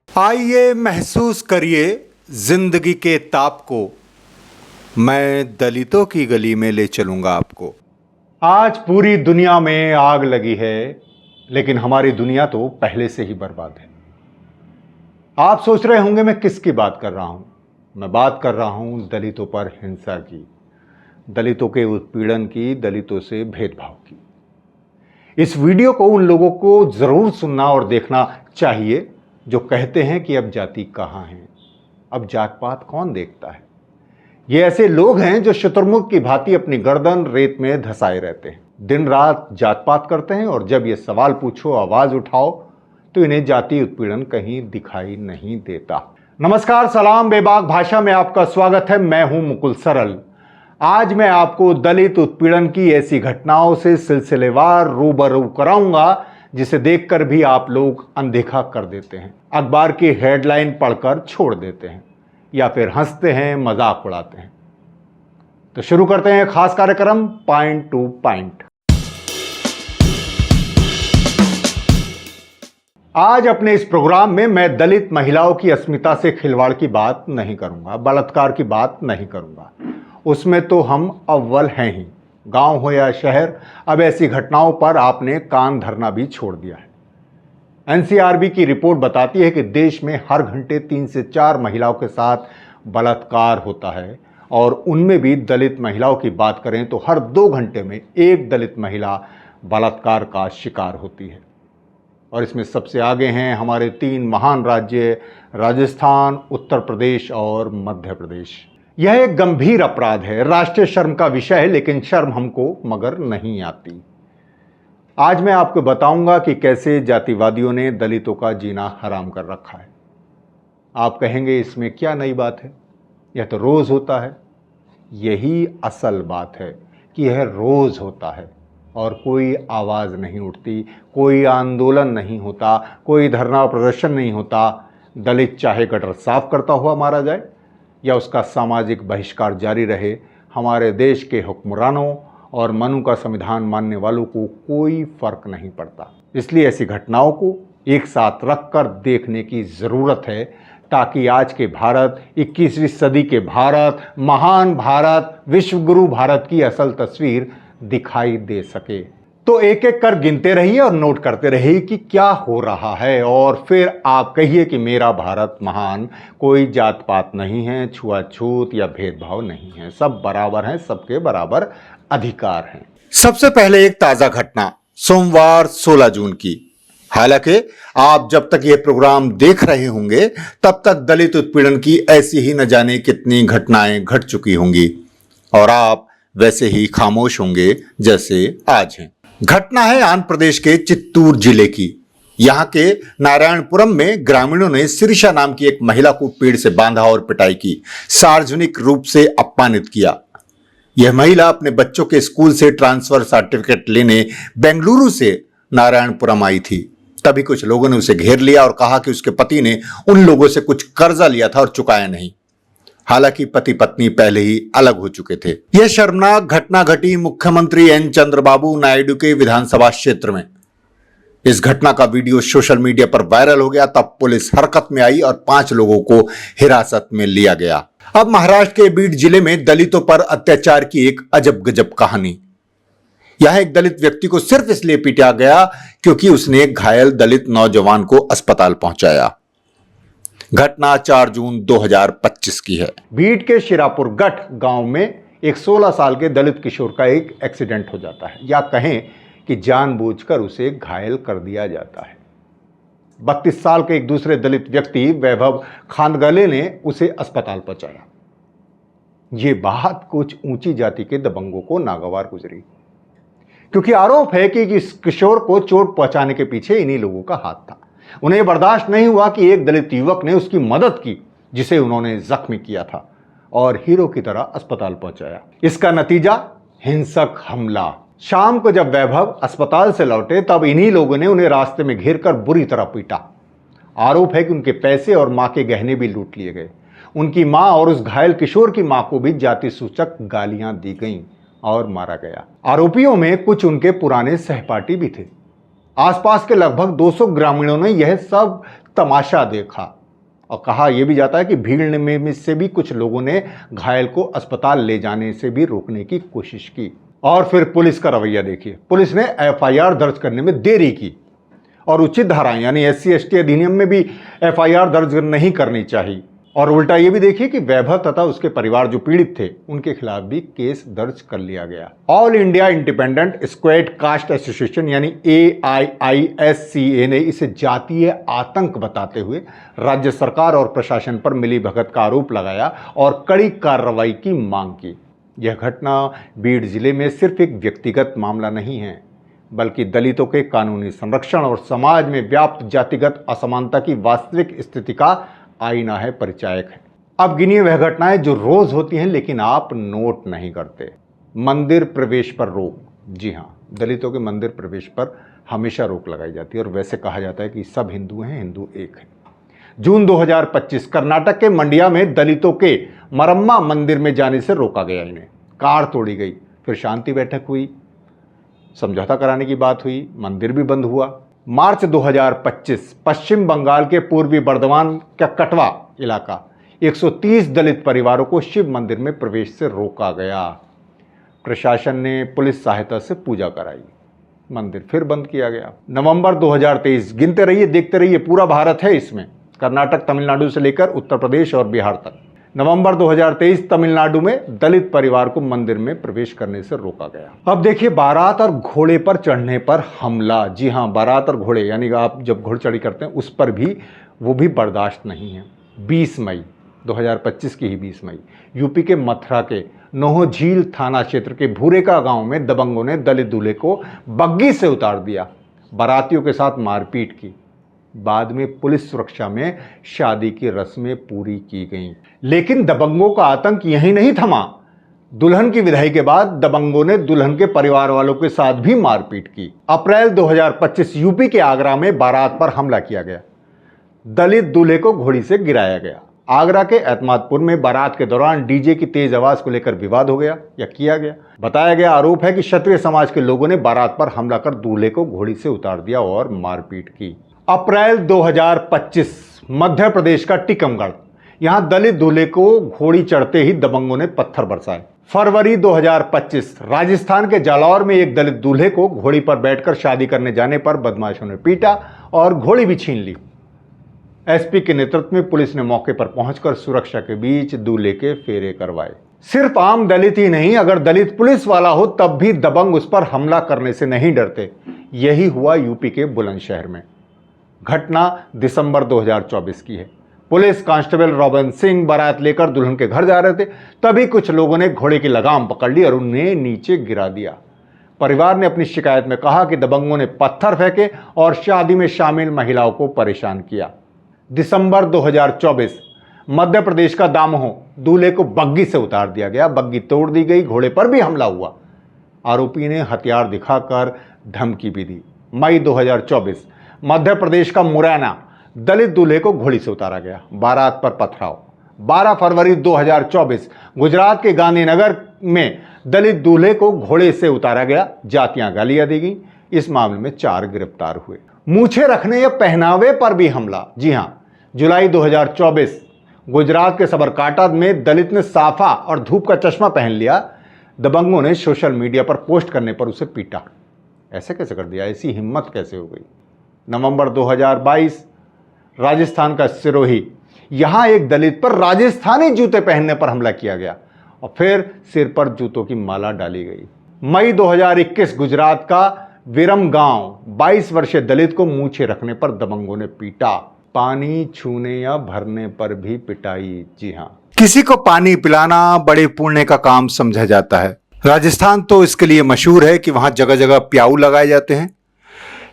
आइए महसूस करिए जिंदगी के ताप को, मैं दलितों की गली में ले चलूंगा आपको। आज पूरी दुनिया में आग लगी है, लेकिन हमारी दुनिया तो पहले से ही बर्बाद है। आप सोच रहे होंगे मैं किसकी बात कर रहा हूं। मैं बात कर रहा हूं दलितों पर हिंसा की, दलितों के उत्पीड़न की, दलितों से भेदभाव की। इस वीडियो को उन लोगों को जरूर सुनना और देखना चाहिए जो कहते हैं कि अब जाति कहां है, अब जात पात कौन देखता है। ये ऐसे लोग हैं जो शुतुरमुर्ग की भांति अपनी गर्दन रेत में धंसाए रहते हैं, दिन रात जात पात करते हैं, और जब ये सवाल पूछो, आवाज उठाओ, तो इन्हें जाति उत्पीड़न कहीं दिखाई नहीं देता। नमस्कार, सलाम, बेबाक भाषा में आपका स्वागत है। मैं हूं मुकुल सरल। आज मैं आपको दलित उत्पीड़न की ऐसी घटनाओं से सिलसिलेवार रूबरू कराऊंगा जिसे देखकर भी आप लोग अनदेखा कर देते हैं, अखबार की हेडलाइन पढ़कर छोड़ देते हैं या फिर हंसते हैं, मजाक उड़ाते हैं। तो शुरू करते हैं खास कार्यक्रम पॉइंट टू पॉइंट। आज अपने इस प्रोग्राम में मैं दलित महिलाओं की अस्मिता से खिलवाड़ की बात नहीं करूंगा, बलात्कार की बात नहीं करूंगा, उसमें तो हम अव्वल हैं ही। गांव हो या शहर, अब ऐसी घटनाओं पर आपने कान धरना भी छोड़ दिया है। एनसीआरबी की रिपोर्ट बताती है कि देश में हर घंटे 3 से 4 महिलाओं के साथ बलात्कार होता है, और उनमें भी दलित महिलाओं की बात करें तो हर 2 घंटे में एक दलित महिला बलात्कार का शिकार होती है। और इसमें सबसे आगे हैं हमारे 3 महान राज्य राजस्थान, उत्तर प्रदेश और मध्य प्रदेश। यह एक गंभीर अपराध है, राष्ट्रीय शर्म का विषय है, लेकिन शर्म हमको मगर नहीं आती। आज मैं आपको बताऊंगा कि कैसे जातिवादियों ने दलितों का जीना हराम कर रखा है। आप कहेंगे इसमें क्या नई बात है, यह तो रोज होता है। यही असल बात है कि यह रोज होता है और कोई आवाज नहीं उठती, कोई आंदोलन नहीं होता, कोई धरना प्रदर्शन नहीं होता। दलित चाहे गटर साफ करता हुआ मारा जाए या उसका सामाजिक बहिष्कार जारी रहे, हमारे देश के हुक्मरानों और मनु का संविधान मानने वालों को कोई फर्क नहीं पड़ता। इसलिए ऐसी घटनाओं को एक साथ रखकर देखने की जरूरत है, ताकि आज के भारत, 21वीं सदी के भारत, महान भारत, विश्वगुरु भारत की असल तस्वीर दिखाई दे सके। तो एक एक कर गिनते रहिए और नोट करते रहिए कि क्या हो रहा है, और फिर आप कहिए कि मेरा भारत महान, कोई जात पात नहीं है, छुआछूत या भेदभाव नहीं है, सब बराबर हैं, सबके बराबर अधिकार हैं। सबसे पहले एक ताजा घटना सोमवार 16 जून की। हालांकि आप जब तक यह प्रोग्राम देख रहे होंगे तब तक दलित उत्पीड़न की ऐसी ही न जाने कितनी घटनाएं घट चुकी होंगी, और आप वैसे ही खामोश होंगे जैसे आज हैं। घटना है आंध्र प्रदेश के चित्तूर जिले की। यहां के नारायणपुरम में ग्रामीणों ने शिरीषा नाम की एक महिला को पेड़ से बांधा और पिटाई की, सार्वजनिक रूप से अपमानित किया। यह महिला अपने बच्चों के स्कूल से ट्रांसफर सर्टिफिकेट लेने बेंगलुरु से नारायणपुरम आई थी। तभी कुछ लोगों ने उसे घेर लिया और कहा कि उसके पति ने उन लोगों से कुछ कर्जा लिया था और चुकाया नहीं। हालांकि पति पत्नी पहले ही अलग हो चुके थे। यह शर्मनाक घटना घटी मुख्यमंत्री एन चंद्रबाबू नायडू के विधानसभा क्षेत्र में। इस घटना का वीडियो सोशल मीडिया पर वायरल हो गया। तब पुलिस हरकत में आई और 5 लोगों को हिरासत में लिया गया। अब महाराष्ट्र के बीड जिले में दलितों पर अत्याचार की एक अजब गजब कहानी। यहां एक दलित व्यक्ति को सिर्फ इसलिए पीटा गया क्योंकि उसने एक घायल दलित नौजवान को अस्पताल पहुंचाया। घटना 4 जून 2025 की है। बीड के शिरापुर गठ गांव में एक 16 साल के दलित किशोर का एक एक्सीडेंट हो जाता है, या कहें कि जानबूझकर उसे घायल कर दिया जाता है। 32 साल के एक दूसरे दलित व्यक्ति वैभव खांदगले ने उसे अस्पताल पहुंचाया। ये बात कुछ ऊंची जाति के दबंगों को नागवार गुजरी, क्योंकि आरोप है कि इस किशोर को चोट पहुंचाने के पीछे इन्हीं लोगों का हाथ था। उन्हें बर्दाश्त नहीं हुआ कि एक दलित युवक ने उसकी मदद की जिसे उन्होंने जख्मी किया था, और हीरो की तरह अस्पताल पहुंचाया। इसका नतीजा हिंसक हमला। शाम को जब वैभव अस्पताल से लौटे तब इन्हीं लोगों ने उन्हें रास्ते में घेरकर बुरी तरह पीटा। आरोप है कि उनके पैसे और मां के गहने भी लूट लिए गए। उनकी मां और उस घायल किशोर की मां को भी जाति सूचक गालियां दी गईं और मारा गया। आरोपियों में कुछ उनके पुराने सहपाठी भी थे। आसपास के लगभग 200 ग्रामीणों ने यह सब तमाशा देखा और कहा यह भी जाता है कि भीड़ में से भी कुछ लोगों ने घायल को अस्पताल ले जाने से भी रोकने की कोशिश की। और फिर पुलिस का रवैया देखिए, पुलिस ने एफआईआर दर्ज करने में देरी की और उचित धाराएं यानी SC/ST अधिनियम में भी एफआईआर दर्ज नहीं करनी चाहिए। और उल्टा ये भी देखिए कि वैभव तथा उसके परिवार जो पीड़ित थे उनके खिलाफ भी केस दर्ज कर लिया गया। All India independent scheduled caste association यानी AIISCA ने इसे जातीय आतंक बताते हुए राज्य सरकार और प्रशासन पर मिलीभगत का आरोप लगाया और कड़ी कार्रवाई की मांग की। यह घटना बीड जिले में सिर्फ एक व्यक्तिगत मामला नहीं है, बल्कि दलितों के कानूनी संरक्षण और समाज में व्याप्त जातिगत असमानता की वास्तविक स्थिति का आईना है, परिचायक है। अब गिनिए वह घटनाएं जो रोज होती हैं लेकिन आप नोट नहीं करते। मंदिर प्रवेश पर रोक। जी हाँ, दलितों के मंदिर प्रवेश पर हमेशा रोक लगाई जाती है और वैसे कहा जाता है कि सब हिंदू हैं, हिंदू एक है। जून 2025 कर्नाटक के मंडिया में दलितों के मरम्मा मंदिर में जाने से रोका गया। इन्हें कार तोड़ी गई, फिर शांति बैठक हुई, समझौता कराने की बात हुई, मंदिर भी बंद हुआ। मार्च 2025 पश्चिम बंगाल के पूर्वी बर्धमान का कटवा इलाका 130 दलित परिवारों को शिव मंदिर में प्रवेश से रोका गया। प्रशासन ने पुलिस सहायता से पूजा कराई, मंदिर फिर बंद किया गया। नवंबर 2023, गिनते रहिए देखते रहिए, पूरा भारत है इसमें, कर्नाटक तमिलनाडु से लेकर उत्तर प्रदेश और बिहार तक। नवंबर 2023 तमिलनाडु में दलित परिवार को मंदिर में प्रवेश करने से रोका गया। अब देखिए बारात और घोड़े पर चढ़ने पर हमला। जी हां, बारात और घोड़े यानी आप जब घोड़चढ़ी करते हैं उस पर भी वो भी बर्दाश्त नहीं है। 20 मई 2025 की ही 20 मई यूपी के मथुरा के नोहो झील थाना क्षेत्र के भूरेका गांव में दबंगों ने दलित दूल्हे को बग्गी से उतार दिया, बारातियों के साथ मारपीट की। बाद में पुलिस सुरक्षा में शादी की रस्में पूरी की गईं। लेकिन दबंगों का आतंक यहीं नहीं थमा। दुल्हन की विदाई के बाद दबंगों ने दुल्हन के परिवार वालों के साथ भी मारपीट की। अप्रैल 2025 यूपी के आगरा में बारात पर हमला किया गया, दलित दूल्हे को घोड़ी से गिराया गया। आगरा के एतमादपुर में बारात के दौरान डीजे की तेज आवाज को लेकर विवाद हो गया या किया गया। बताया गया आरोप है कि क्षत्रिय समाज के लोगों ने बारात पर हमला कर दूल्हे को घोड़ी से उतार दिया और मारपीट की। अप्रैल 2025 मध्य प्रदेश का टीकमगढ़, यहां दलित दूल्हे को घोड़ी चढ़ते ही दबंगों ने पत्थर बरसाए। फरवरी 2025 राजस्थान के जालौर में एक दलित दूल्हे को घोड़ी पर बैठकर शादी करने जाने पर बदमाशों ने पीटा और घोड़ी भी छीन ली। एसपी के नेतृत्व में पुलिस ने मौके पर पहुंचकर सुरक्षा के बीच दूल्हे के फेरे करवाए। सिर्फ आम दलित ही नहीं, अगर दलित पुलिस वाला हो तब भी दबंग उस पर हमला करने से नहीं डरते। यही हुआ यूपी के बुलंदशहर में। घटना दिसंबर 2024 की है। पुलिस कांस्टेबल रॉबिन सिंह बारात लेकर दुल्हन के घर जा रहे थे, तभी कुछ लोगों ने घोड़े की लगाम पकड़ ली और उन्हें नीचे गिरा दिया। परिवार ने अपनी शिकायत में कहा कि दबंगों ने पत्थर फेंके और शादी में शामिल महिलाओं को परेशान किया। दिसंबर 2024 मध्य प्रदेश का दामोह, दूल्हे को बग्गी से उतार दिया गया, बग्गी तोड़ दी गई, घोड़े पर भी हमला हुआ। आरोपी ने हथियार दिखाकर धमकी भी दी। मई 2024 मध्य प्रदेश का मुरैना, दलित दूल्हे को घोड़ी से उतारा गया, बारात पर पथराव। 12 फरवरी 2024 गुजरात के गांधीनगर में दलित दूल्हे को घोड़े से उतारा गया, जातियां गालियां दी गई। इस मामले में 4 गिरफ्तार हुए। मूछें रखने या पहनावे पर भी हमला। जी हां, जुलाई 2024 गुजरात के सबरकांठा में दलित ने साफा और धूप का चश्मा पहन लिया। दबंगों ने सोशल मीडिया पर पोस्ट करने पर उसे पीटा। ऐसे कैसे कर दिया, ऐसी हिम्मत कैसे हो गई। नवंबर 2022 राजस्थान का सिरोही, यहां एक दलित पर राजस्थानी जूते पहनने पर हमला किया गया और फिर सिर पर जूतों की माला डाली गई। मई 2021 गुजरात का विरम गांव, 22 वर्षीय दलित को मूछें रखने पर दबंगों ने पीटा। पानी छूने या भरने पर भी पिटाई। जी हां, किसी को पानी पिलाना बड़े पुण्य का काम समझा जाता है। राजस्थान तो इसके लिए मशहूर है कि वहां जगह जगह प्याऊ लगाए जाते हैं,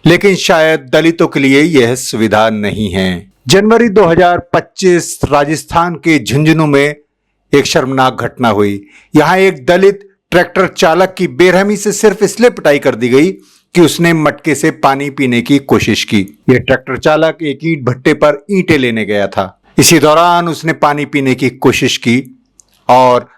लेकिन शायद दलितों के लिए यह सुविधा नहीं है। जनवरी 2025 राजस्थान के झुंझुनू में एक शर्मनाक घटना हुई। यहां एक दलित ट्रैक्टर चालक की बेरहमी से सिर्फ इसलिए पिटाई कर दी गई कि उसने मटके से पानी पीने की कोशिश की। यह ट्रैक्टर चालक एक ईंट भट्टे पर ईंटें लेने गया था। इसी दौरान उसने पानी पीने की कोशिश की और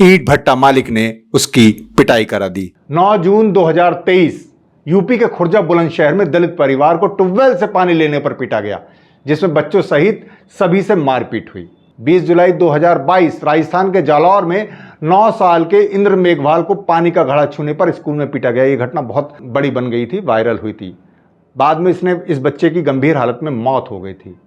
ईंट भट्टा मालिक ने उसकी पिटाई करा दी। 9 जून 2023 यूपी के खुर्जा बुलंदशहर में दलित परिवार को ट्यूबवेल से पानी लेने पर पीटा गया। जिसमें बच्चों सहित सभी से मारपीट हुई। 20 जुलाई 2022 राजस्थान के जालौर में 9 साल के इंद्र मेघवाल को पानी का घड़ा छूने पर स्कूल में पीटा गया। ये घटना बहुत बड़ी बन गई थी, वायरल हुई थी। बाद में इस बच्चे की गंभीर हालत में मौत हो गई थी।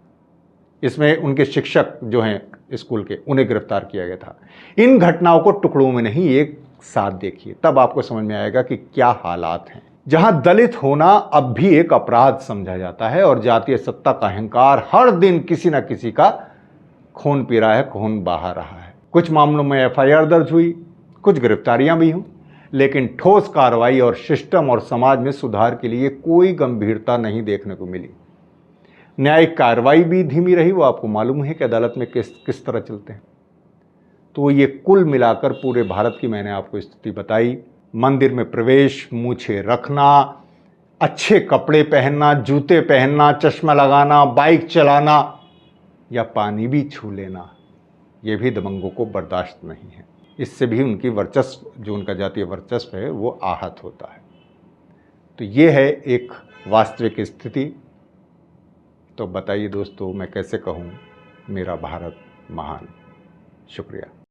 इसमें उनके शिक्षक जो हैं स्कूल के, उन्हें गिरफ्तार किया गया था। इन घटनाओं को टुकड़ों में नहीं, एक साथ देखिए, तब आपको समझ में आएगा कि क्या हालात हैं। जहां दलित होना अब भी एक अपराध समझा जाता है और जातीय सत्ता का अहंकार हर दिन किसी न किसी का खून पी रहा है, खून बहा रहा है। कुछ मामलों में एफआईआर दर्ज हुई, कुछ गिरफ्तारियां भी हुई, लेकिन ठोस कार्रवाई और सिस्टम और समाज में सुधार के लिए कोई गंभीरता नहीं देखने को मिली। न्यायिक कार्रवाई भी धीमी रही। वो आपको मालूम है कि अदालत में किस तरह चलते हैं। तो ये कुल मिलाकर पूरे भारत की मैंने आपको स्थिति बताई। मंदिर में प्रवेश, मूछें रखना, अच्छे कपड़े पहनना, जूते पहनना, चश्मा लगाना, बाइक चलाना या पानी भी छू लेना, ये भी दबंगों को बर्दाश्त नहीं है। इससे भी उनकी वर्चस्व, जो उनका जातीय वर्चस्व है, वो आहत होता है। तो ये है एक वास्तविक स्थिति। तो बताइए दोस्तों, मैं कैसे कहूँ मेरा भारत महान। शुक्रिया।